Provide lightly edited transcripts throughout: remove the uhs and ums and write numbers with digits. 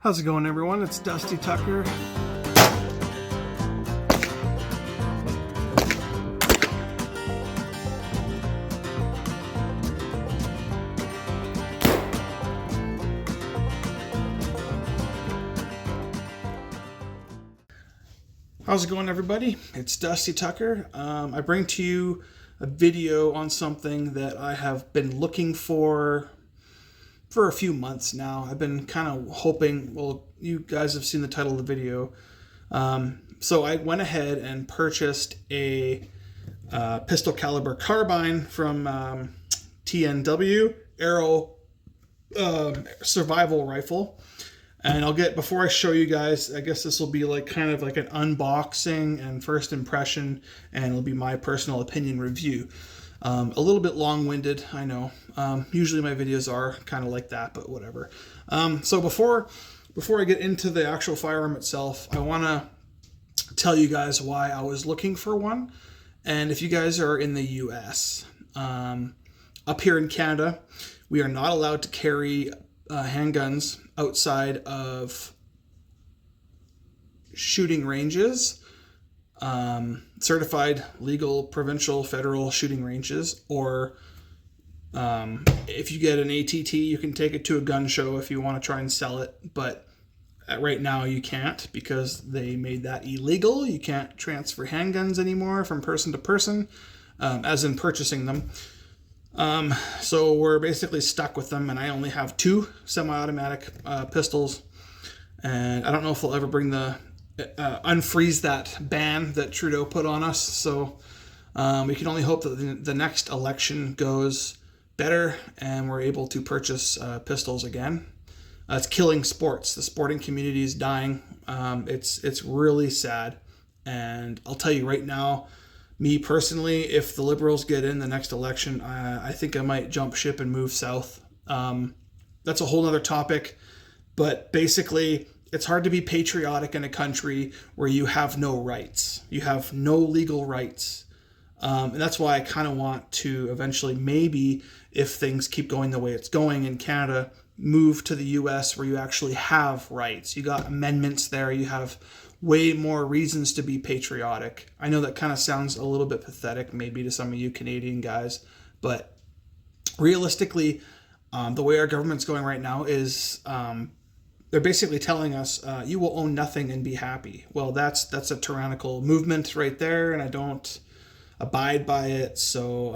How's it going, everyone? It's Dusty Tucker. How's it going, everybody? It's Dusty Tucker. I bring to you a video on something that I have been looking for a few months now. I've been kind of hoping, well, you guys have seen the title of the video. So I went ahead and purchased a pistol caliber carbine from TNW survival rifle. And before I show you guys, I guess this will be like kind of like an unboxing and first impression, and it'll be my personal opinion review. A little bit long-winded, I know. Usually my videos are kind of like that, but whatever. So before I get into the actual firearm itself, I want to tell you guys why I was looking for one. And if you guys are in the US, up here in Canada, we are not allowed to carry handguns outside of shooting ranges, certified legal provincial federal shooting ranges, or if you get an ATT, you can take it to a gun show if you want to try and sell it, but right now you can't because they made that illegal. You can't transfer handguns anymore from person to person, as in purchasing them. So we're basically stuck with them, and I only have 2 semi-automatic pistols, and I don't know if they'll ever bring unfreeze that ban that Trudeau put on us. So we can only hope that the next election goes better and we're able to purchase pistols again. It's killing sports. The sporting community is dying. It's really sad, and I'll tell you right now, me personally, if the Liberals get in the next election, I think I might jump ship and move south. That's a whole other topic, but basically, it's hard to be patriotic in a country where you have no rights. You have no legal rights. And that's why I kind of want to eventually, maybe if things keep going the way it's going in Canada, move to the US where you actually have rights. You got amendments there. You have way more reasons to be patriotic. I know that kind of sounds a little bit pathetic maybe to some of you Canadian guys, but realistically, the way our government's going right now is they're basically telling us you will own nothing and be happy. Well, that's a tyrannical movement right there, and I don't abide by it. So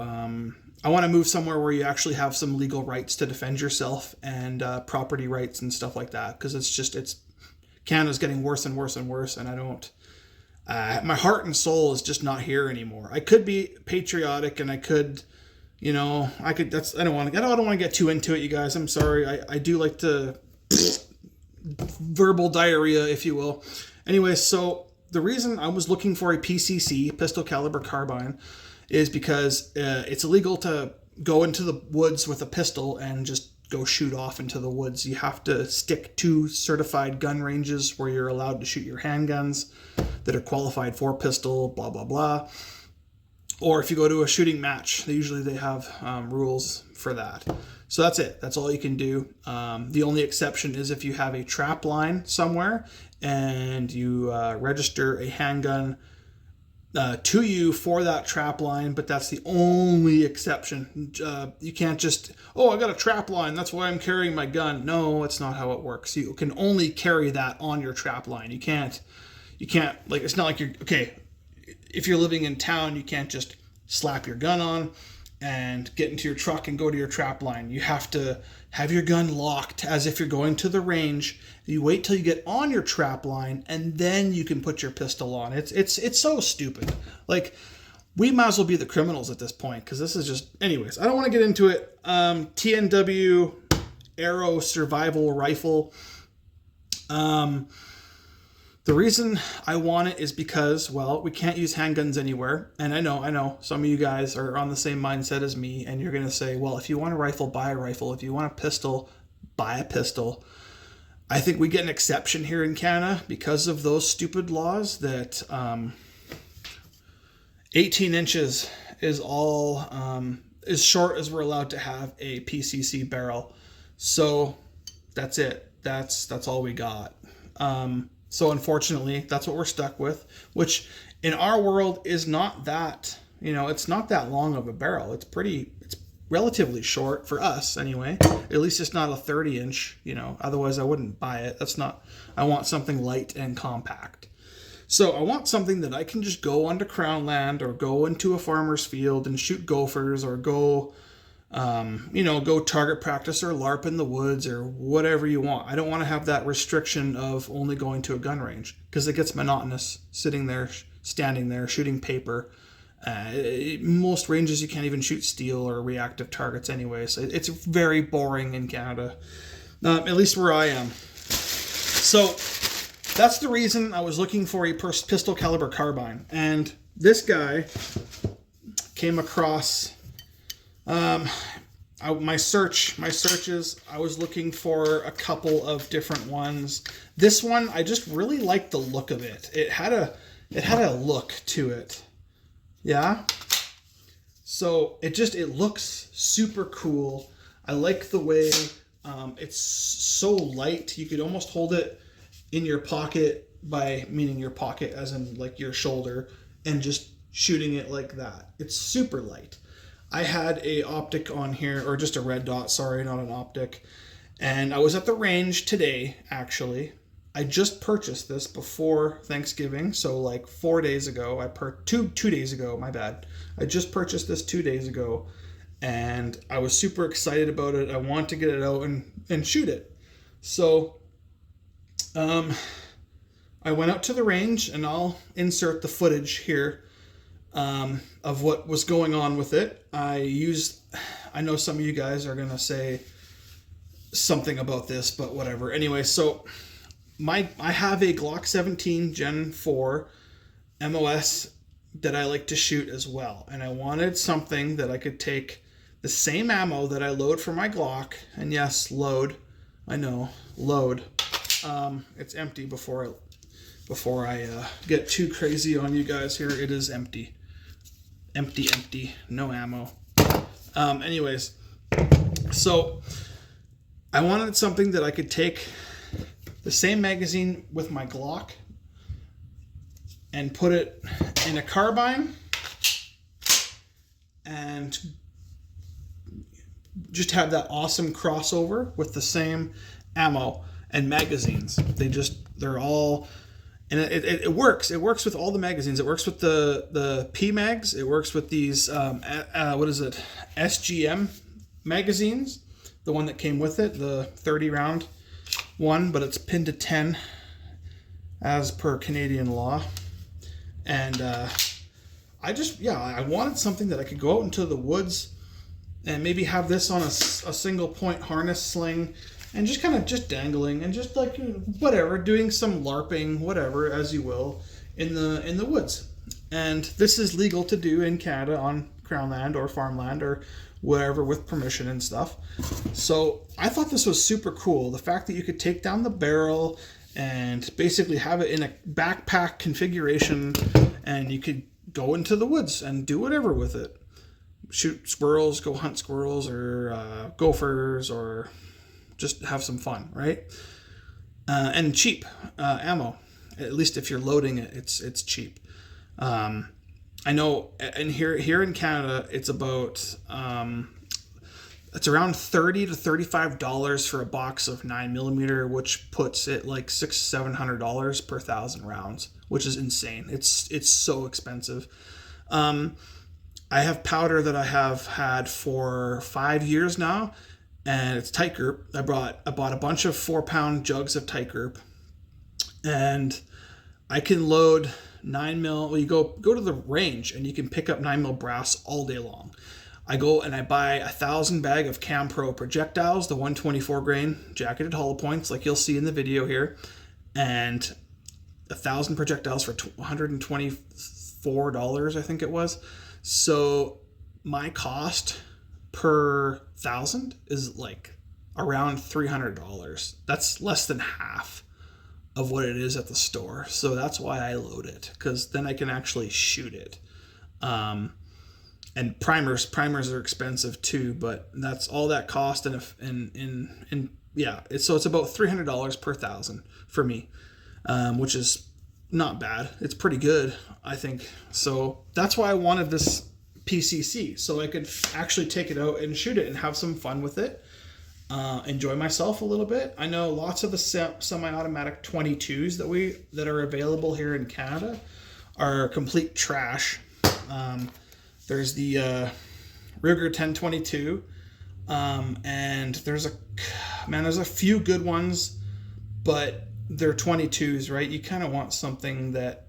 I want to move somewhere where you actually have some legal rights to defend yourself and property rights and stuff like that, because it's Canada's getting worse and worse and worse, and I don't. My heart and soul is just not here anymore. I could be patriotic, and I could, I don't want to get too into it, you guys. I'm sorry. I do like to verbal diarrhea, if you will. Anyway, so the reason I was looking for a PCC, pistol caliber carbine, is because it's illegal to go into the woods with a pistol and just go shoot off into the woods. You have to stick to certified gun ranges where you're allowed to shoot your handguns that are qualified for pistol, blah, blah, blah. Or if you go to a shooting match, they have rules for that. So that's it. That's all you can do. The only exception is if you have a trap line somewhere and you register a handgun to you for that trap line, but that's the only exception. You can't just, I got a trap line, that's why I'm carrying my gun. No, that's not how it works. You can only carry that on your trap line. You can't, like, it's not like if you're living in town, you can't just slap your gun on and get into your truck and go to your trap line. You have to have your gun locked as if you're going to the range. You wait till you get on your trap line, and then you can put your pistol on. It's so stupid. Like, we might as well be the criminals at this point, because this is just... Anyways, I don't want to get into it. TNW ASR survival rifle. The reason I want it is because, well, we can't use handguns anywhere. And I know, some of you guys are on the same mindset as me, and you're going to say, well, if you want a rifle, buy a rifle. If you want a pistol, buy a pistol. I think we get an exception here in Canada because of those stupid laws that 18 inches is all as short as we're allowed to have a PCC barrel. So that's it. that's all we got. So unfortunately, that's what we're stuck with, which in our world is not that, it's not that long of a barrel. It's relatively short for us anyway. At least it's not a 30-inch, otherwise I wouldn't buy it. I want something light and compact. So I want something that I can just go onto Crown land or go into a farmer's field and shoot gophers, or go target practice or LARP in the woods or whatever you want. I don't want to have that restriction of only going to a gun range, because it gets monotonous standing there shooting paper. Most ranges you can't even shoot steel or reactive targets anyway, so it's very boring in Canada, at least where I am. So that's the reason I was looking for a pistol caliber carbine, and this guy came across my searches. I was looking for a couple of different ones. This one, I just really liked the look of it. It had a look to it. Yeah. So it looks super cool. I like the way it's so light. You could almost hold it in your pocket, meaning your pocket as in like your shoulder, and just shooting it like that. It's super light. I had a optic on here, or just a red dot, sorry, not an optic. And I was at the range today, actually. I just purchased this before Thanksgiving, so like 4 days ago. Two days ago, my bad. I just purchased this 2 days ago, and I was super excited about it. I want to get it out and shoot it. So I went out to the range, and I'll insert the footage here of what was going on with it. I know some of you guys are going to say something about this, but whatever. Anyway, so I have a Glock 17 Gen 4 MOS that I like to shoot as well. And I wanted something that I could take the same ammo that I load for my Glock. And yes, load. I know, load. It's empty before I get too crazy on you guys here. It is empty. Empty. No ammo. Anyways, so I wanted something that I could take the same magazine with my Glock and put it in a carbine and just have that awesome crossover with the same ammo and magazines. They're all, and it works. It works with all the magazines. It works with the P mags. It works with these SGM magazines, the one that came with it, the 30 round one, but it's pinned to 10 as per Canadian law. And I wanted something that I could go out into the woods and maybe have this on a single point harness sling and just kind of just dangling and just like whatever, doing some LARPing, whatever, as you will, in the woods. And this is legal to do in Canada on Crown land or farmland or whatever, with permission and stuff. So I thought this was super cool. The fact that you could take down the barrel and basically have it in a backpack configuration, and you could go into the woods and do whatever with it. Shoot squirrels, go hunt squirrels, or gophers, or just have some fun, right? And cheap ammo. At least if you're loading it, it's cheap. I know, and here in Canada, it's about it's around $30 to $35 for a box of 9mm, which puts it like $600-700 per 1,000 rounds, which is insane. It's so expensive. I have powder that I have had for 5 years now, and it's tight group. I bought a bunch of 4-pound jugs of tight group, and I can load 9mm. Well, you go to the range and you can pick up 9mm brass all day long. I go and I buy 1,000 bag of Cam Pro projectiles, the 124 grain jacketed hollow points, like you'll see in the video here, and 1,000 projectiles for $124, I think it was. So my cost per 1,000 is like around $300. That's less than half of what it is at the store. So that's why I load it, because then I can actually shoot it. And primers are expensive too, but that's all that cost in yeah, so it's about $300 per thousand for me, which is not bad. It's pretty good, I think. So that's why I wanted this PCC, so I could actually take it out and shoot it and have some fun with it, enjoy myself a little bit. I know lots of the semi-automatic 22s that are available here in Canada are complete trash. There's the Ruger 1022, and there's a few good ones, but they're 22s, right? You kind of want something that,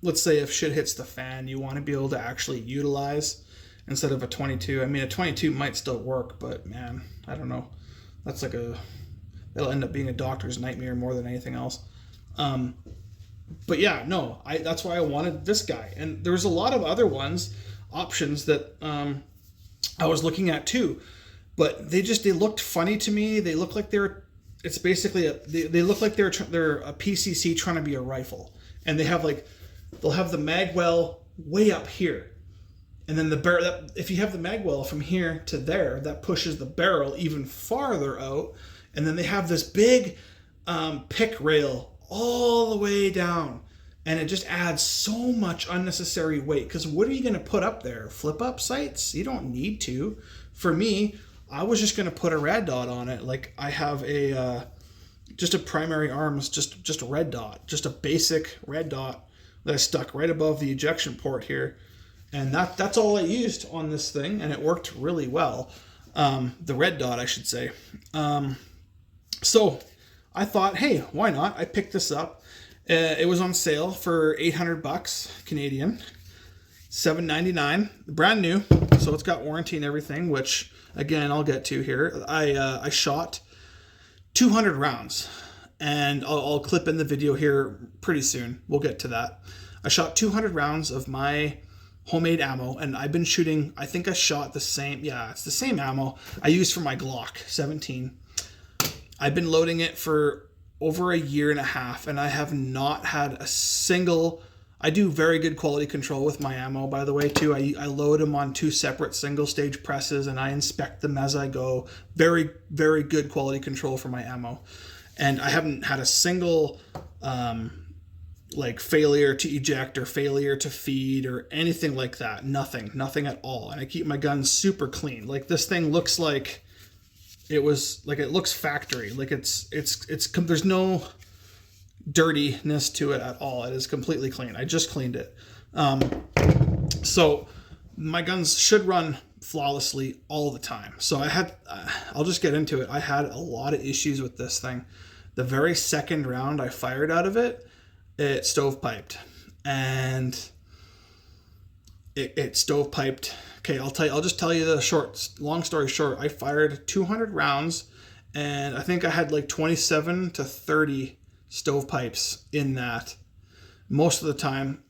let's say if shit hits the fan, you want to be able to actually utilize instead of a 22. I mean, a 22 might still work, but man, I don't know. That's like it'll end up being a doctor's nightmare more than anything else. But yeah, no, that's why I wanted this guy. And there's a lot of other options that I was looking at too, but they looked funny to me. They look like they're a PCC trying to be a rifle, and they'll have the mag well way up here, and then the barrel. If you have the mag well from here to there, that pushes the barrel even farther out, and then they have this big pick rail all the way down, and it just adds so much unnecessary weight. Because what are you going to put up there? Flip up sights? You don't need to. For me, I was just going to put a red dot on it. Like I have just a primary arms, just a red dot, just a basic red dot that I stuck right above the ejection port here, and that's all I used on this thing, and it worked really well. The red dot, I should say. So I thought, hey, why not? I picked this up. It was on sale for $800 Canadian, $7.99, brand new. So it's got warranty and everything, which again I'll get to here. I shot 200 rounds, and I'll clip in the video here pretty soon. We'll get to that. I shot 200 rounds of my homemade ammo, and I've been shooting. I think I shot the same. Yeah, it's the same ammo I used for my Glock 17. I've been loading it for over a year and a half, and I have not had a single. I do very good quality control with my ammo, by the way, too. I load them on 2 separate single stage presses, and I inspect them as I go. Very, very good quality control for my ammo. And I haven't had a single failure to eject or failure to feed or anything like that. Nothing at all. And I keep my guns super clean. Like this thing looks like it looks factory. Like it's there's no dirtiness to it at all. It is completely clean. I just cleaned it. So my guns should run flawlessly all the time. So I'll just get into it. I had a lot of issues with this thing. The very second round I fired out of it, it stovepiped, and it stovepiped. Okay, I'll just tell you long story short. I fired 200 rounds, and I think I had like 27 to 30 stovepipes in that most of the time.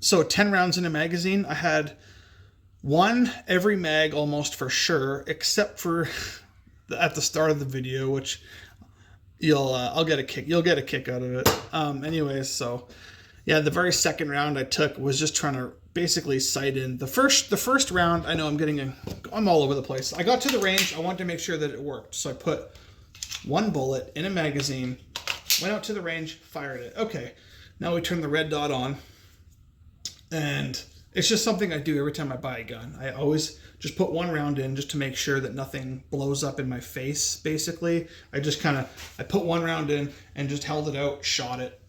So 10 rounds in a magazine, I had one every mag almost for sure, except for at the start of the video, which you'll get a kick out of it. Anyways, so yeah, the very second round I took was just trying to basically sight in. The first round, I know I'm all over the place. I got to the range, I wanted to make sure that it worked. So I put one bullet in a magazine, went out to the range, fired it. Okay, now we turn the red dot on, and it's just something I do every time I buy a gun. I always just put one round in just to make sure that nothing blows up in my face, basically. I put one round in and just held it out, shot it,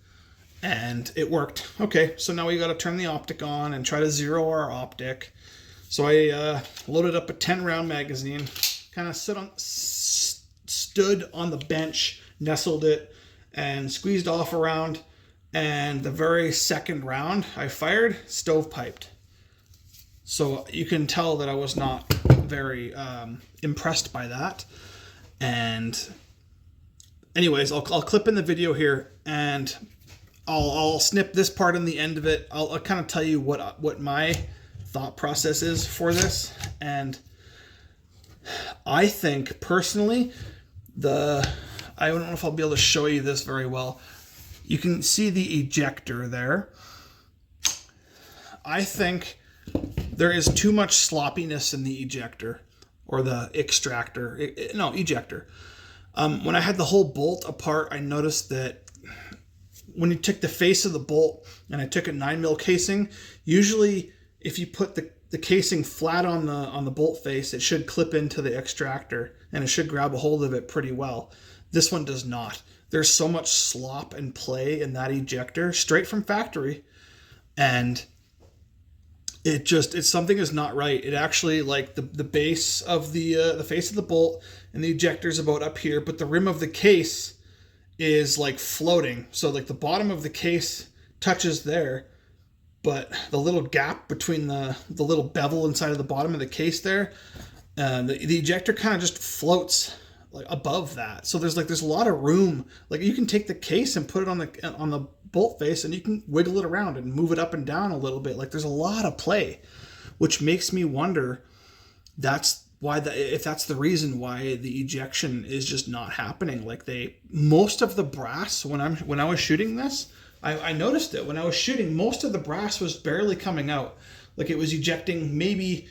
and it worked. Okay, so now we got to turn the optic on and try to zero our optic. So I loaded up a 10-round magazine, kind of stood on the bench, nestled it, and squeezed off a round. And the very second round I fired, stovepiped. So you can tell that I was not very impressed by that. And anyways, I'll clip in the video here, and I'll snip this part in the end of it. I'll kind of tell you what my thought process is for this. And I think personally, I don't know if I'll be able to show you this very well. You can see the ejector there. I think there is too much sloppiness in the ejector. or the extractor, no, ejector. When I had the whole bolt apart, I noticed that when you took the face of the bolt and I took a 9mm casing, usually if you put the casing flat on the bolt face, it should clip into the extractor and it should grab a hold of it pretty well. This one does not. There's so much slop and play in that ejector straight from factory, and it's something is not right. It actually, like, the base of the face of the bolt and the ejector is about up here, but the rim of the case is like floating. So like the bottom of the case touches there, but the little gap between the little bevel inside of the bottom of the case there, the ejector kind of just floats like above that. So there's a lot of room. Like, you can take the case and put it on the bolt face and you can wiggle it around and move it up and down a little bit. Like, there's a lot of play, which makes me wonder if that's the reason why the ejection is just not happening. Like, most of the brass when I was shooting this, I noticed it when I was shooting, most of the brass was barely coming out. Like, it was ejecting maybe,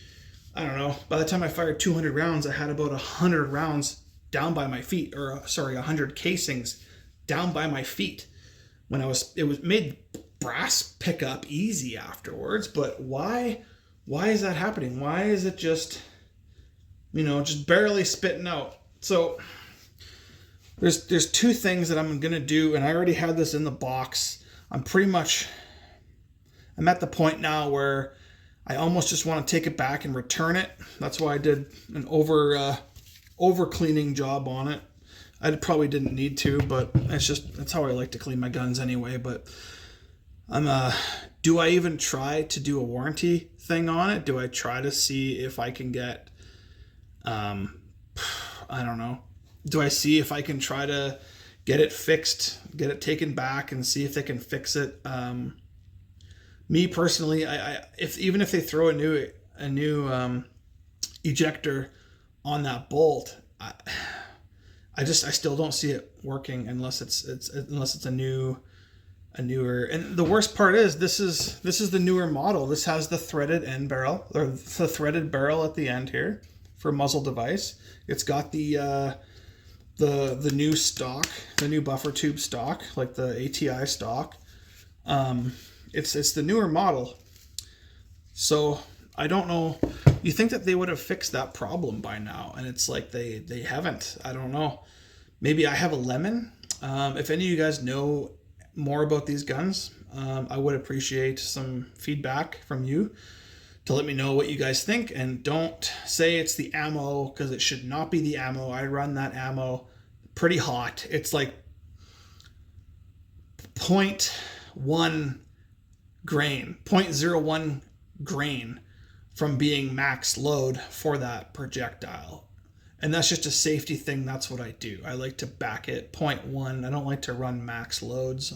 I don't know, by the time I fired 200 rounds, I had about 100 rounds down by my feet, 100 casings down by my feet. It made brass pick up easy afterwards. But why is that happening? Why is it just barely spitting out? So there's two things that I'm gonna do, and I already had this in the box. I'm at the point now where I almost just want to take it back and return it. That's why I did an over cleaning job on it. I probably didn't need to, but that's how I like to clean my guns anyway. But do I even try to do a warranty thing on it? Do I try to see if I can get, I don't know. Do I see if I can try to get it fixed, get it taken back, and see if they can fix it? Me personally, even if they throw a new ejector on that bolt, I still don't see it working unless it's a newer. And the worst part is this is the newer model. This has the threaded end barrel, or the threaded barrel at the end here for muzzle device. It's got the new stock, the new buffer tube stock, like the ATI stock. It's the newer model. So I don't know. You think that they would have fixed that problem by now, and it's like they haven't. I don't know. Maybe I have a lemon. If any of you guys know more about these guns, I would appreciate some feedback from you to let me know what you guys think. And don't say it's the ammo, because it should not be the ammo. I run that ammo pretty hot. It's like 0.1 grain, 0.01 grain from being max load for that projectile. And that's just a safety thing. That's what I do. I like to back it 0.1. I don't like to run max loads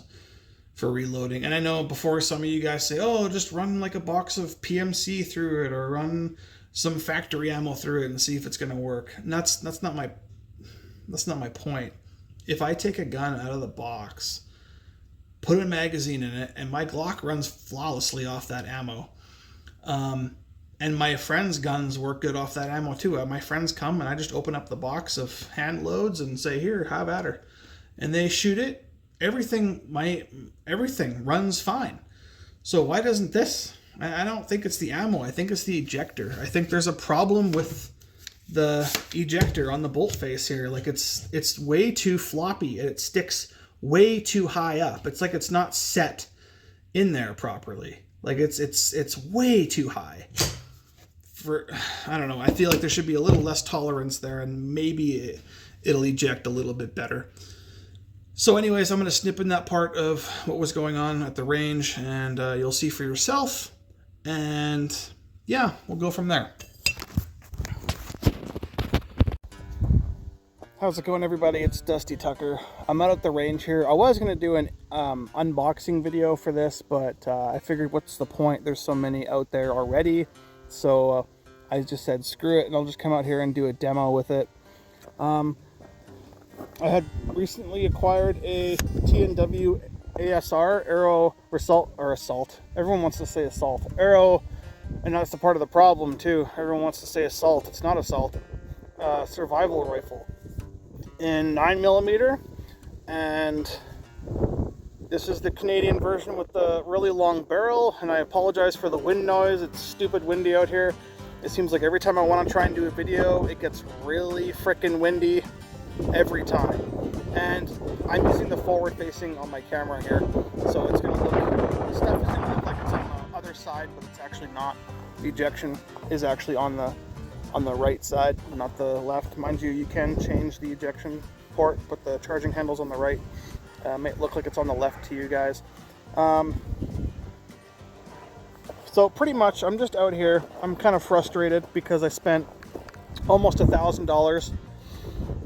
for reloading. And I know before some of you guys say, oh, just run like a box of PMC through it, or run some factory ammo through it and see if it's going to work. And that's not my point. If I take a gun out of the box, put a magazine in it, and my Glock runs flawlessly off that ammo, and my friends' guns work good off that ammo too. My friends come and I just open up the box of hand loads and say, here, have at her. And they shoot it. Everything runs fine. So why doesn't this? I don't think it's the ammo. I think it's the ejector. I think there's a problem with the ejector on the bolt face here. Like, it's way too floppy, and it sticks way too high up. It's like it's not set in there properly. Like, it's way too high. I don't know. I feel like there should be a little less tolerance there, and maybe it'll eject a little bit better. So anyways, I'm going to snip in that part of what was going on at the range, and you'll see for yourself. And yeah, we'll go from there. How's it going, everybody? It's Dusty Tucker. I'm out at the range here. I was going to do an unboxing video for this, but I figured, what's the point? There's so many out there already. So I just said, screw it, and I'll just come out here and do a demo with it. I had recently acquired a TNW ASR Aero Assault. Everyone wants to say assault. Aero, and that's the part of the problem too. Everyone wants to say assault. It's not assault. survival rifle in 9mm, and this is the Canadian version with the really long barrel, and I apologize for the wind noise. It's stupid windy out here. It seems like every time I want to try and do a video, it gets really freaking windy every time. And I'm using the forward facing on my camera here, so it's going to look, stuff is going to look like it's on the other side, but it's actually not. The ejection is actually on the right side, not the left. Mind you, you can change the ejection port, but the charging handle's on the right. Might look like it's on the left to you guys. So pretty much I'm just out here. I'm kind of frustrated because I spent almost $1,000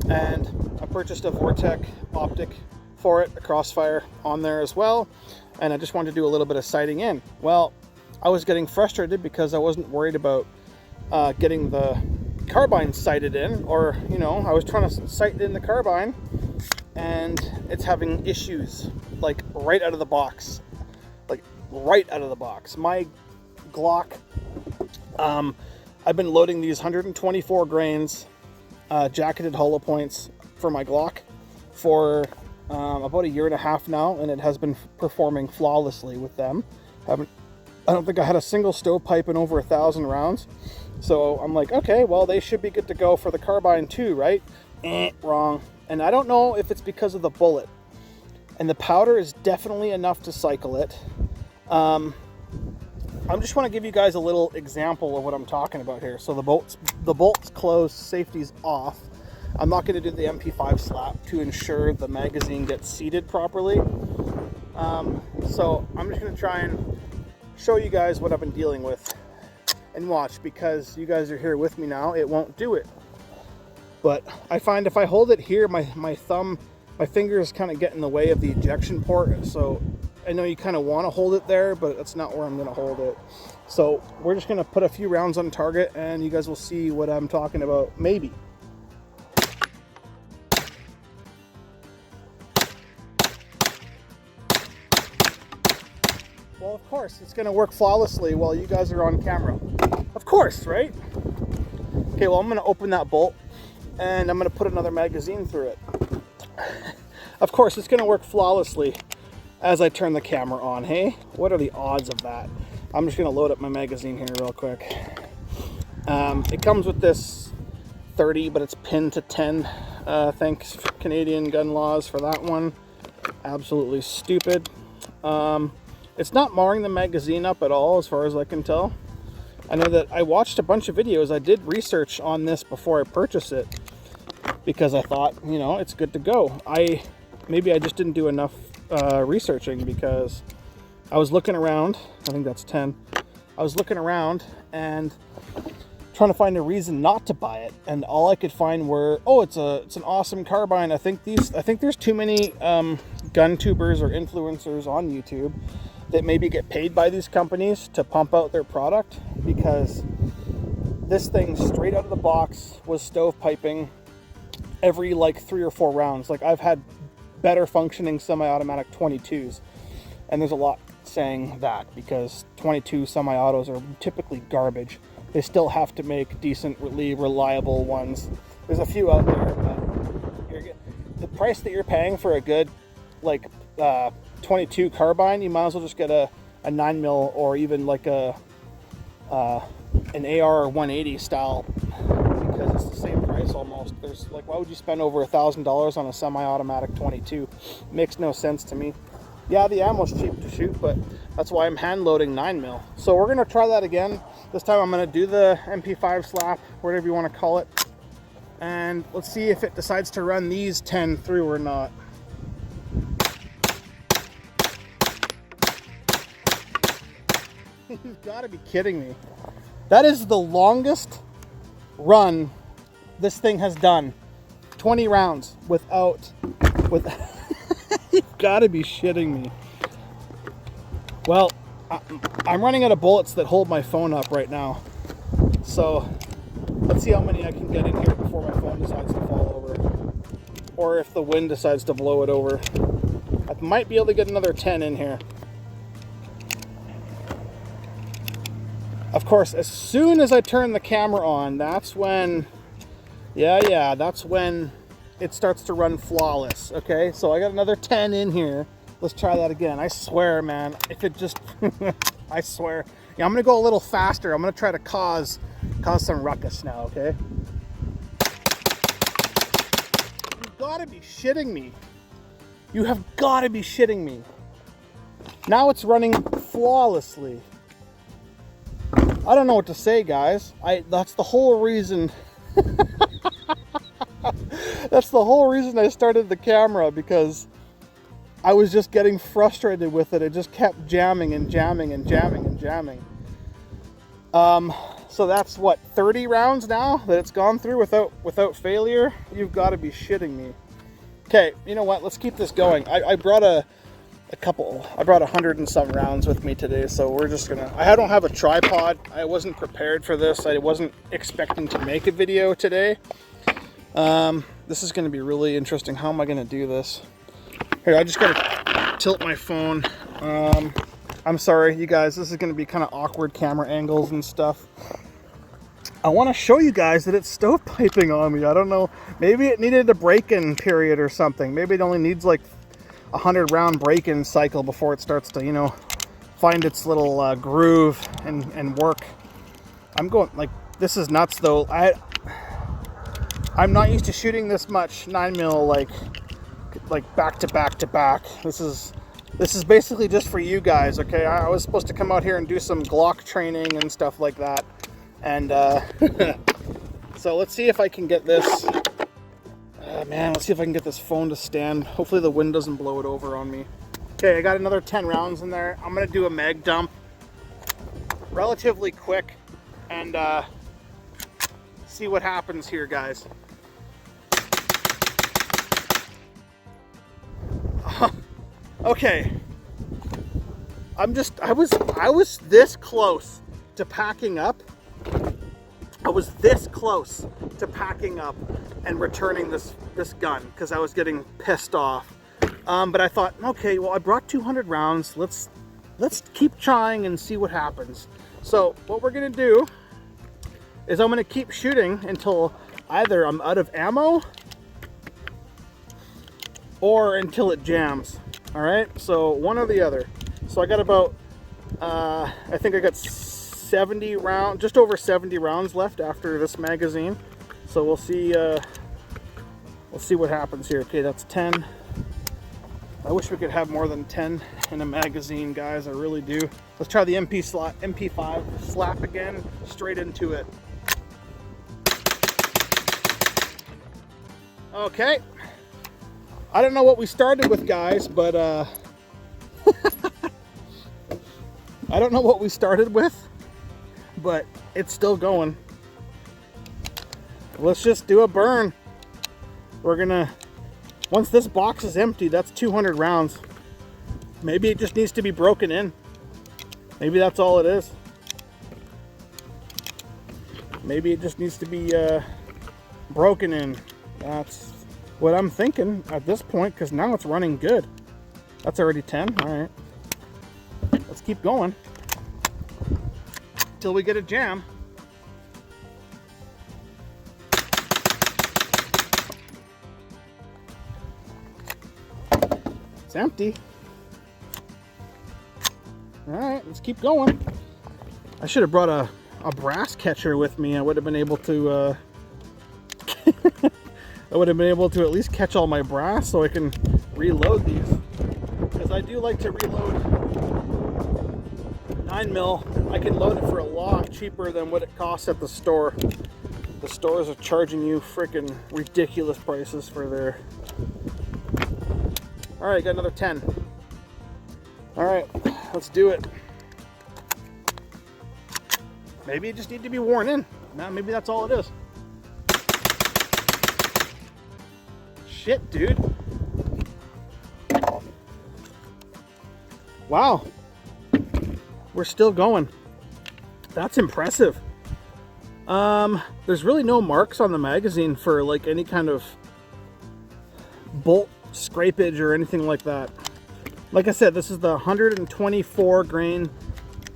and I purchased a Vortec optic for it, a Crossfire on there as well, and I just wanted to do a little bit of sighting in. Well, I was getting frustrated because I wasn't worried about getting the carbine sighted in, or you know, I was trying to sight in the carbine and it's having issues like right out of the box, My Glock, I've been loading these 124 grains jacketed hollow points for my Glock for about 1.5 years now, and it has been performing flawlessly with them. I don't think I had a single stovepipe in over 1,000 rounds. So I'm like, okay, well, they should be good to go for the carbine too, right? Wrong. And I don't know if it's because of the bullet. And the powder is definitely enough to cycle it. I just want to give you guys a little example of what I'm talking about here. So the bolt's closed, safety's off. I'm not going to do the MP5 slap to ensure the magazine gets seated properly. So I'm just going to try and show you guys what I've been dealing with. And watch, because you guys are here with me now, it won't do it. But I find if I hold it here, my fingers kind of get in the way of the ejection port. So I know you kind of want to hold it there, but that's not where I'm going to hold it. So we're just going to put a few rounds on target and you guys will see what I'm talking about, maybe. Well, of course, it's going to work flawlessly while you guys are on camera. Of course, right? Okay, well, I'm going to open that bolt and I'm going to put another magazine through it. Of course, it's going to work flawlessly as I turn the camera on. Hey, what are the odds of that? I'm just going to load up my magazine here real quick. It comes with this 30, but it's pinned to 10. Thanks Canadian gun laws for that one. Absolutely stupid. It's not marring the magazine up at all as far as I can tell. I know that I watched a bunch of videos. I did research on this before I purchased it because I thought, you know, it's good to go. Maybe I just didn't do enough researching because I was looking around. I think that's 10. I was looking around and trying to find a reason not to buy it, and all I could find were, oh, it's an awesome carbine. I think there's too many gun tubers or influencers on YouTube that maybe get paid by these companies to pump out their product, because this thing straight out of the box was stovepiping every like 3 or 4 rounds. Like, I've had better functioning semi-automatic 22s, and there's a lot saying that because 22 semi-autos are typically garbage. They still have to make decently reliable ones. There's a few out there, but the price that you're paying for a good like 22 carbine, you might as well just get a 9mm or even like an AR 180 style, because it's the same price almost. There's like, why would you spend over $1,000 on a semi-automatic 22? Makes no sense to me. Yeah, the ammo's cheap to shoot, but that's why I'm hand loading 9mm. So we're gonna try that again. This time I'm gonna do the MP5 slap, whatever you want to call it, and let's see if it decides to run these 10 through or not. You've got to be kidding me. That is the longest run this thing has done. 20 rounds without you've got to be shitting me. Well, I'm running out of bullets that hold my phone up right now. So let's see how many I can get in here before my phone decides to fall over. Or if the wind decides to blow it over. I might be able to get another 10 in here. Of course, as soon as I turn the camera on, that's when Yeah, that's when it starts to run flawless. Okay, so I got another 10 in here. Let's try that again. I swear, man, if it just, I swear. Yeah, I'm gonna go a little faster. I'm gonna try to cause some ruckus now, okay? You've gotta be shitting me. You have gotta be shitting me. Now it's running flawlessly. I don't know what to say, guys. That's the whole reason. That's the whole reason I started the camera, because I was just getting frustrated with it. It just kept jamming and jamming and jamming and jamming. So that's what, 30 rounds now that it's gone through without failure? You've got to be shitting me. Okay, you know what? Let's keep this going. I brought a couple. I brought 100 and some rounds with me today, so we're just gonna. I don't have a tripod. I wasn't prepared for this. I wasn't expecting to make a video today. This is going to be really interesting. How am I going to do this? Here, I just got to tilt my phone. I'm sorry, you guys. This is going to be kind of awkward camera angles and stuff. I want to show you guys that it's stovepiping on me. I don't know. Maybe it needed a break-in period or something. Maybe it only needs like 100 round break-in cycle before it starts to, you know, find its little groove and work. I'm going, like, this is nuts though. I'm not used to shooting this much 9mm like back to back to back. This is basically just for you guys, okay? I was supposed to come out here and do some Glock training and stuff like that. And so let's see if I can get this. Man, let's see if I can get this phone to stand. Hopefully the wind doesn't blow it over on me. Okay, I got another 10 rounds in there. I'm gonna do a mag dump relatively quick and see what happens here, guys. Okay, I was this close to packing up. I was this close to packing up and returning this gun because I was getting pissed off. But I thought, okay, well, I brought 200 rounds. Let's keep trying and see what happens. So what we're gonna do is I'm gonna keep shooting until either I'm out of ammo or until it jams. All right, so one or the other. So I got about, I think I got 70 rounds, just over 70 rounds left after this magazine. So we'll see what happens here. Okay, that's 10. I wish we could have more than 10 in a magazine, guys. I really do. Let's try the MP5 slap again, straight into it. Okay. I don't know what we started with, guys, but I don't know what we started with, but it's still going. Let's just do a burn. We're gonna, once this box is empty, that's 200 rounds. Maybe it just needs to be broken in. Maybe that's all it is. Maybe it just needs to be broken in. That's what I'm thinking at this point, because now it's running good. That's already 10. All right, let's keep going till we get a jam. It's empty. All right, let's keep going. I should have brought a brass catcher with me. I would have been able to I would have been able to at least catch all my brass so I can reload these, because I do like to reload 9mm. I can load it for a lot cheaper than what it costs at the store. The stores are charging you freaking ridiculous prices for their. All right, got another 10. All right, let's do it. Maybe it just needs to be worn in. Now, maybe that's all it is. Shit, dude. Wow. We're still going. That's impressive. There's really no marks on the magazine for like any kind of bolt scrapage or anything like that. Like I said, this is the 124 grain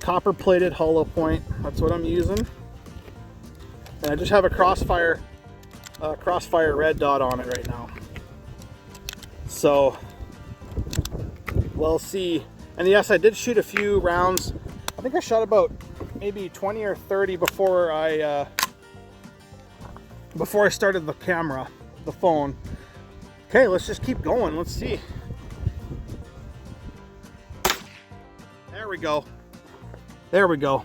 copper plated hollow point. That's what I'm using. And I just have a crossfire crossfire red dot on it right now. So we'll see. And yes, I did shoot a few rounds. I think I shot about maybe 20 or 30 before I started the camera, the phone. Okay, let's just keep going. Let's see. There we go. There we go.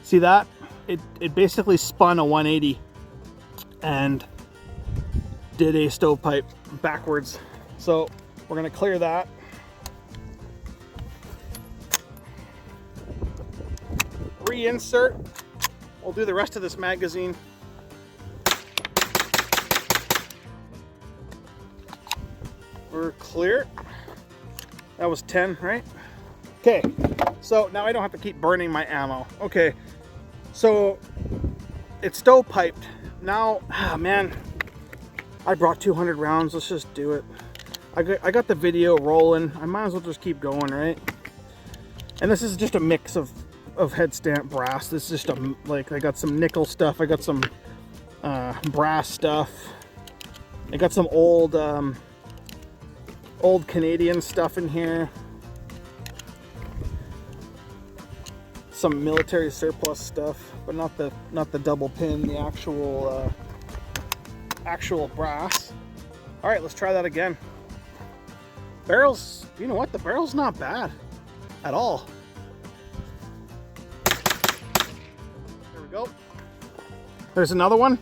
See that? It basically spun a 180 and did a stovepipe backwards. So we're gonna clear that. Reinsert. We'll do the rest of this magazine. We're clear. That was 10, right? Okay, so now I don't have to keep burning my ammo. Okay, so it's stovepiped. Now, man, I brought 200 rounds. Let's just do it. I got the video rolling. I might as well just keep going, right? And this is just a mix of head stamp brass. This is just like, I got some nickel stuff. I got some brass stuff. I got some old Canadian stuff in here. Some military surplus stuff, but not the double pin, the actual brass. All right, let's try that again. Barrels, you know what? The barrel's not bad at all. There we go. There's another one.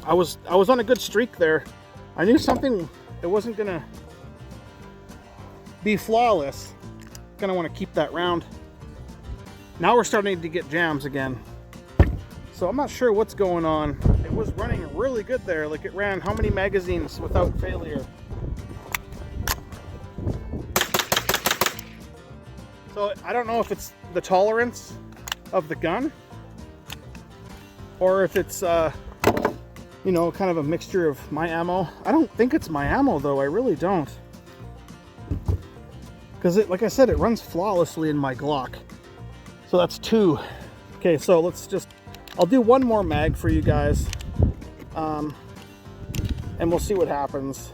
I was on a good streak there. I knew something, it wasn't gonna be flawless. Gonna want to keep that round. Now we're starting to get jams again. So I'm not sure what's going on. It was running really good there. Like, it ran how many magazines without failure? So I don't know if it's the tolerance of the gun or if it's you know, kind of a mixture of my ammo. I don't think it's my ammo though. I really don't. Because like I said, it runs flawlessly in my Glock. So that's 2. Okay, so let's just, I'll do one more mag for you guys. And we'll see what happens.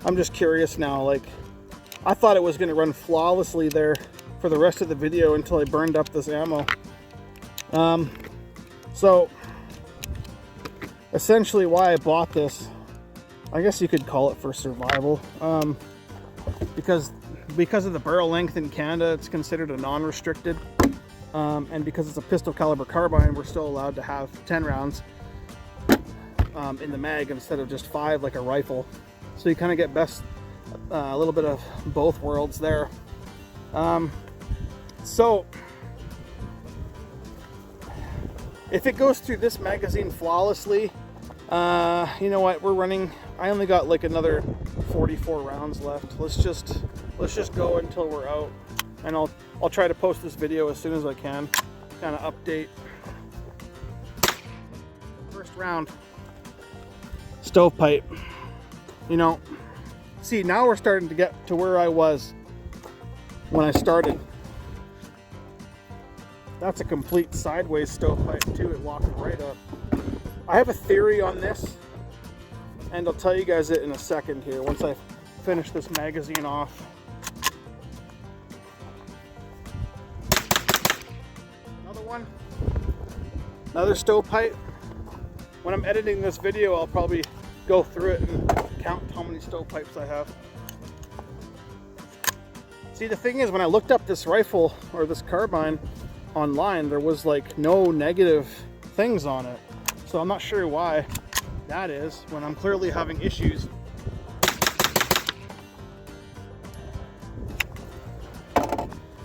I'm just curious now, like, I thought it was gonna run flawlessly there for the rest of the video until I burned up this ammo. So essentially why I bought this, I guess you could call it for survival. Because of the barrel length in Canada, it's considered a non-restricted. And because it's a pistol caliber carbine, we're still allowed to have 10 rounds in the mag instead of just 5 like a rifle. So you kind of get a little bit of both worlds there. So if it goes through this magazine flawlessly, you know what, we're running, I only got like another 44 rounds left. Let's just go until we're out, and I'll try to post this video as soon as I can, kind of update. First round, stovepipe. You know, see, now we're starting to get to where I was when I started. That's a complete sideways stovepipe too. It locked right up. I have a theory on this, and I'll tell you guys it in a second here once I finish this magazine off. Another one, another stovepipe. When I'm editing this video, I'll probably go through it and count how many stovepipes I have. See, the thing is, when I looked up this rifle or this carbine online, there was like no negative things on it. So I'm not sure why that is when I'm clearly having issues.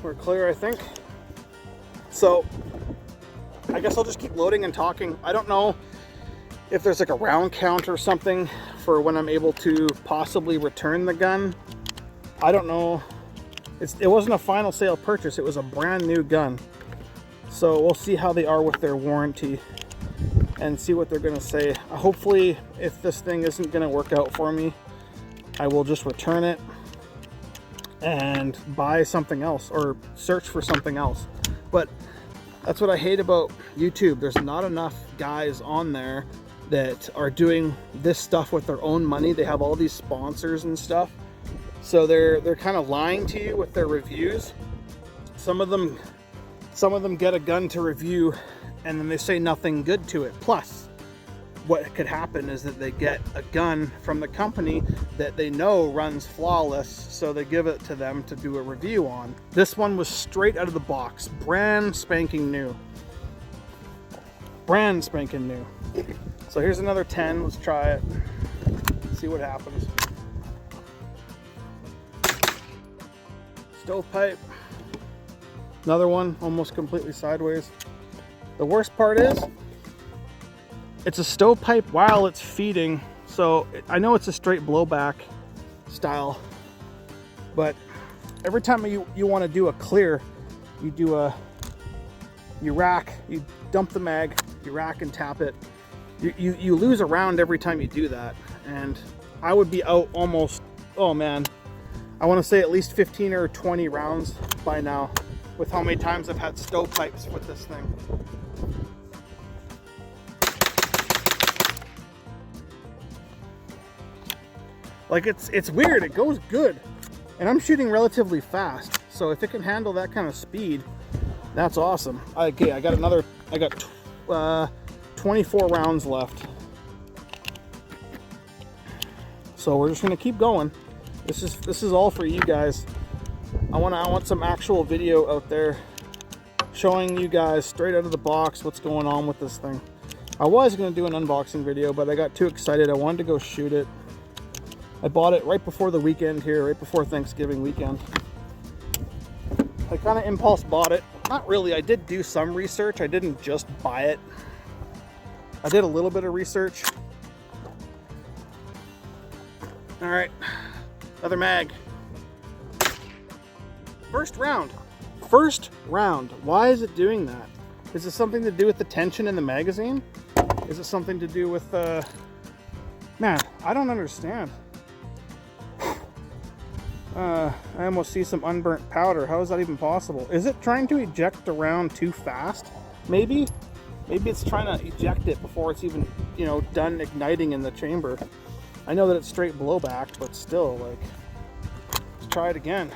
We're clear, I think. So I guess I'll just keep loading and talking. I don't know if there's like a round count or something for when I'm able to possibly return the gun. I don't know. It wasn't a final sale purchase. It was a brand new gun. So we'll see how they are with their warranty and see what they're going to say. Hopefully, if this thing isn't going to work out for me, I will just return it and buy something else or search for something else. But That's what I hate about YouTube. There's not enough guys on there that are doing this stuff with their own money. They have all these sponsors and stuff. So they're kind of lying to you with their reviews. Some of them get a gun to review and then they say nothing good to it. Plus, what could happen is that they get a gun from the company that they know runs flawless, so they give it to them to do a review on. This one was straight out of the box, brand spanking new. Brand spanking new. So here's another 10, let's try it, see what happens. Stovepipe, another one, almost completely sideways. The worst part is, it's a stovepipe while it's feeding, so I know it's a straight blowback style, but every time you want to do a clear, you rack, you dump the mag, you rack and tap it. You lose a round every time you do that, and I would be out almost, oh man, I want to say at least 15 or 20 rounds by now with how many times I've had stovepipes with this thing. Like it's weird, it goes good. And I'm shooting relatively fast, so if it can handle that kind of speed, that's awesome. Okay, I got 24 rounds left. So we're just gonna keep going. This is all for you guys. I want some actual video out there showing you guys straight out of the box what's going on with this thing. I was gonna do an unboxing video, but I got too excited. I wanted to go shoot it. I bought it right before the weekend here, right before Thanksgiving weekend. I kind of impulse bought it. Not really, I did do some research. I didn't just buy it. I did a little bit of research. All right, another mag. First round. First round. Why is it doing that? Is it something to do with the tension in the magazine? Is it something to do with, man, I don't understand. I almost see some unburnt powder. How is that even possible? Is it trying to eject a round too fast? Maybe it's trying to eject it before it's even, you know, done igniting in the chamber. I know that it's straight blowback, but still, like, let's try it again.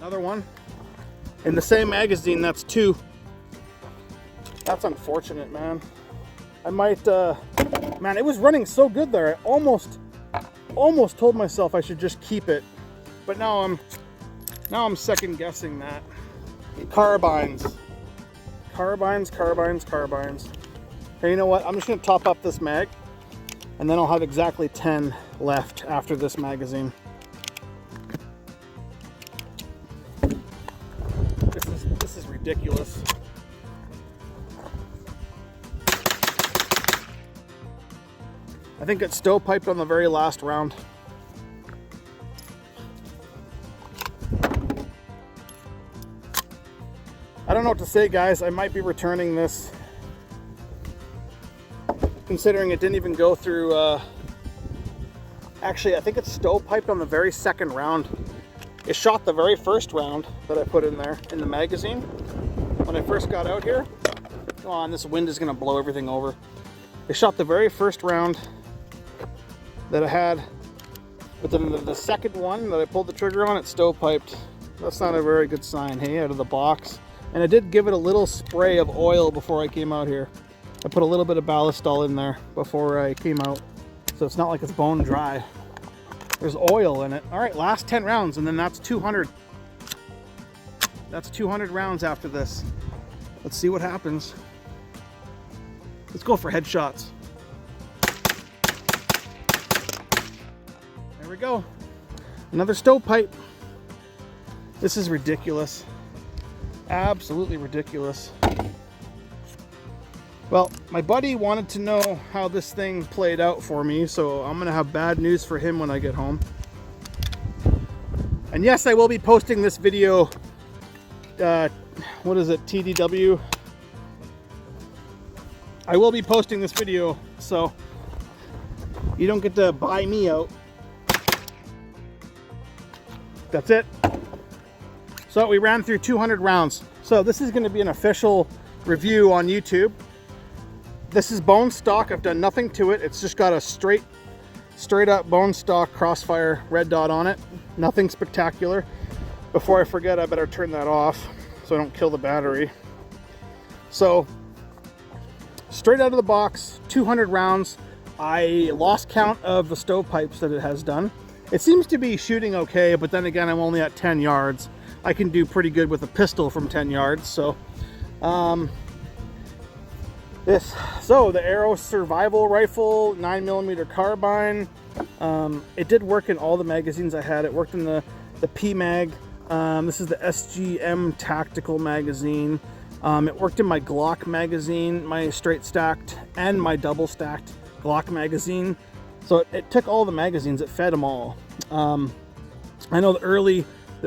Another one. In the same magazine, that's 2. That's unfortunate, man. I might, man, it was running so good there. I almost told myself I should just keep it, but now I'm second guessing that. Carbines. Hey, you know what? I'm just gonna top up this mag, and then I'll have exactly 10 left after this magazine. This is ridiculous. I think it stovepiped on the very last round. I don't know what to say, guys. I might be returning this, considering it didn't even go through, actually, I think it's stovepiped on the very second round. It shot the very first round that I put in there in the magazine when I first got out here. Come on, this wind is gonna blow everything over. It shot the very first round that I had, but then the second one that I pulled the trigger on, it stovepiped. That's not a very good sign, hey, out of the box. And I did give it a little spray of oil before I came out here. I put a little bit of ballistol in there before I came out, so it's not like it's bone dry. There's oil in it. All right, last 10 rounds, and then that's 200. That's 200 rounds after this. Let's see what happens. Let's go for headshots. There we go. Another stovepipe. This is ridiculous. Absolutely ridiculous. Well, my buddy wanted to know how this thing played out for me, so I'm gonna have bad news for him when I get home. And yes, I will be posting this video, what is it, TDW? I will be posting this video, so you don't get to buy me out. That's it. So we ran through 200 rounds. So this is going to be an official review on YouTube. This is bone stock. I've done nothing to it. It's just got a straight up bone stock Crossfire red dot on it. Nothing spectacular. Before I forget, I better turn that off so I don't kill the battery. So straight out of the box, 200 rounds. I lost count of the stovepipes that it has done. It seems to be shooting okay, but then again, I'm only at 10 yards. I can do pretty good with a pistol from 10 yards. So the Arrow survival rifle, 9mm carbine. It did work in all the magazines I had. It worked in the P-Mag. This is the SGM tactical magazine. It worked in my Glock magazine, my straight stacked and my double stacked Glock magazine. So it took all the magazines, it fed them all. I know the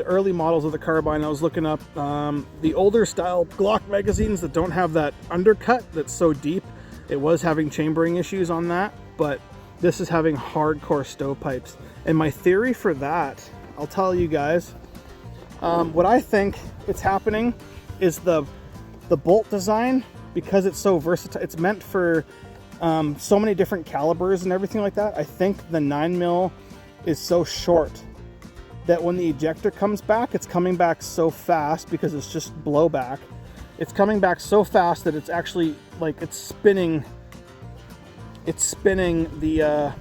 early models of the carbine, I was looking up the older style Glock magazines that don't have that undercut that's so deep. It was having chambering issues on that, but this is having hardcore stovepipes. And my theory for that, I'll tell you guys, what I think it's happening is the bolt design, because it's so versatile, it's meant for so many different calibers and everything like that. I think the 9mm is so short that when the ejector comes back, it's coming back so fast because it's just blowback. It's coming back so fast that it's actually like it's spinning the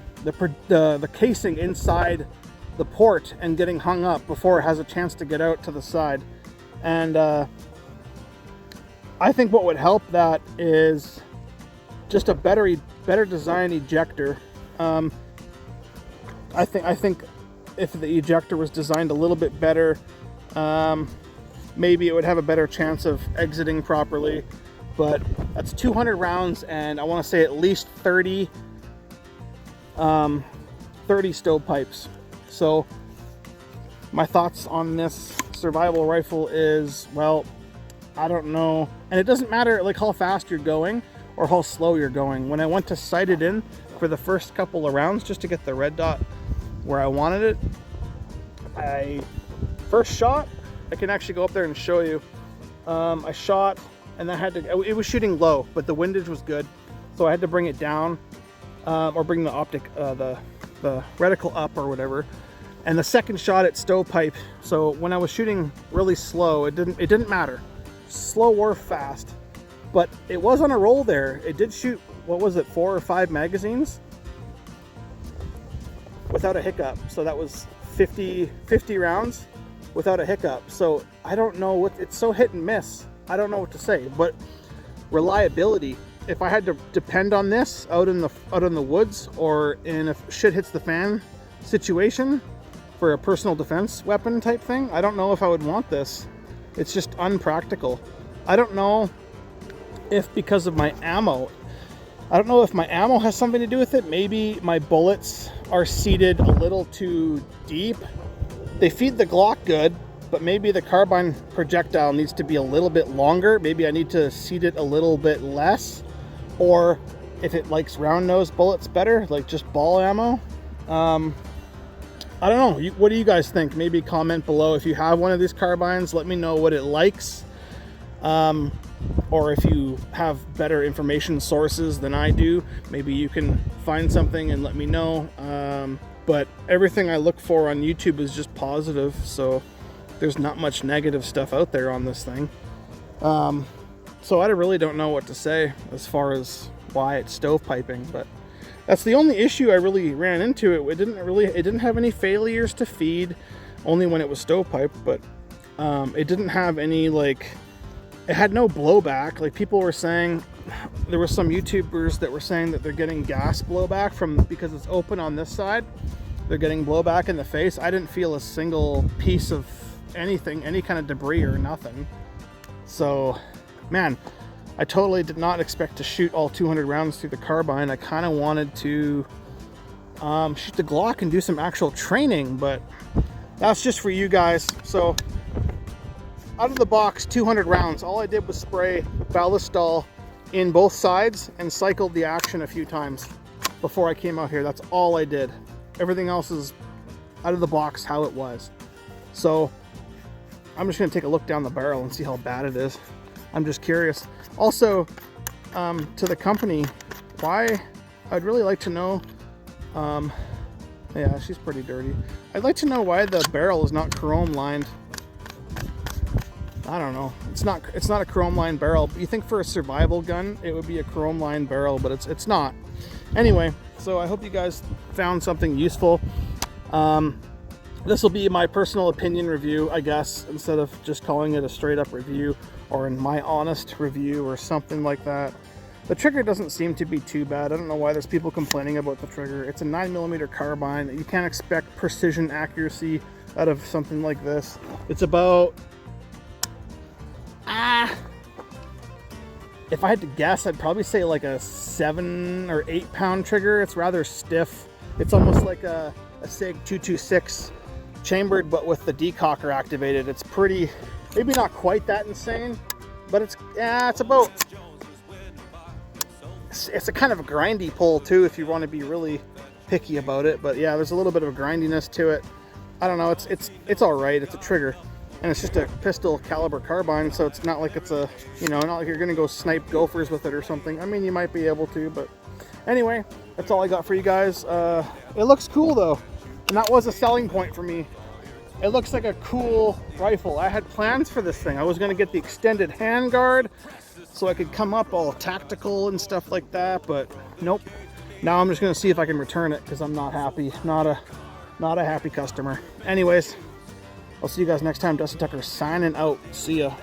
casing inside the port and getting hung up before it has a chance to get out to the side. And I think what would help that is just a better design ejector. I think if the ejector was designed a little bit better, maybe it would have a better chance of exiting properly. But that's 200 rounds, and I want to say at least 30 stovepipes. So my thoughts on this survival rifle is, well, I don't know. And it doesn't matter like how fast you're going or how slow you're going. When I went to sight it in for the first couple of rounds just to get the red dot where I wanted it, I first shot, I can actually go up there and show you. I shot and I had to, it was shooting low, but the windage was good. So I had to bring it down or bring the optic, the reticle up or whatever. And the second shot at stovepipe. So when I was shooting really slow, it didn't matter, slow or fast, but it was on a roll there. It did shoot, what was it, 4 or 5 magazines without a hiccup. So that was 50 rounds without a hiccup. So I don't know what, it's so hit and miss. I don't know what to say, but reliability, if I had to depend on this out in the woods or in if shit hits the fan situation for a personal defense weapon type thing, I don't know if I would want this. It's just unpractical. I don't know if because of my ammo, I don't know if my ammo has something to do with it. Maybe my bullets are seated a little too deep. They feed the Glock good, but maybe the carbine projectile needs to be a little bit longer. Maybe I need to seat it a little bit less. Or if it likes round nose bullets better, like just ball ammo. I don't know. What do you guys think? Maybe comment below if you have one of these carbines. Let me know what it likes. Or if you have better information sources than I do, maybe you can find something and let me know. But everything I look for on YouTube is just positive, so there's not much negative stuff out there on this thing. So I really don't know what to say as far as why it's stovepiping, but that's the only issue I really ran into. It didn't have any failures to feed, only when it was stovepipe, but it didn't have any, like, it had no blowback. Like people were saying, there were some YouTubers that were saying that they're getting gas blowback because it's open on this side. They're getting blowback in the face. I didn't feel a single piece of anything, any kind of debris or nothing. So, man, I totally did not expect to shoot all 200 rounds through the carbine. I kind of wanted to shoot the Glock and do some actual training, but that's just for you guys. So, out of the box, 200 rounds. All I did was spray Ballistol in both sides and cycled the action a few times before I came out here. That's all I did. Everything else is out of the box how it was. So I'm just gonna take a look down the barrel and see how bad it is. I'm just curious. Also, to the company, why, I'd really like to know, yeah, she's pretty dirty. I'd like to know why the barrel is not chrome lined. I don't know. It's not a chrome lined barrel. You think for a survival gun it would be a chrome lined barrel, but it's not. Anyway, so I hope you guys found something useful. This will be my personal opinion review, I guess, instead of just calling it a straight up review or in my honest review or something like that. The trigger doesn't seem to be too bad. I don't know why there's people complaining about the trigger. It's a 9mm carbine. You can't expect precision accuracy out of something like this. It's about, if I had to guess, I'd probably say like a 7 or 8 pound trigger. It's rather stiff. It's almost like a SIG 226 chambered, but with the decocker activated. It's pretty, maybe not quite that insane, but it's about, it's a kind of a grindy pull too if you want to be really picky about it. But yeah, there's a little bit of a grindiness to it. I don't know, it's all right. It's a trigger, and it's just a pistol caliber carbine, so it's not like it's a, you know, not like you're gonna go snipe gophers with it or something. I mean, you might be able to, but anyway, that's all I got for you guys. It looks cool though, and that was a selling point for me. It looks like a cool rifle. I had plans for this thing. I was gonna get the extended handguard so I could come up all tactical and stuff like that, but nope. Now I'm just gonna see if I can return it because I'm not happy. Not a happy customer. Anyways, I'll see you guys next time. Dusty Tucker signing out. See ya.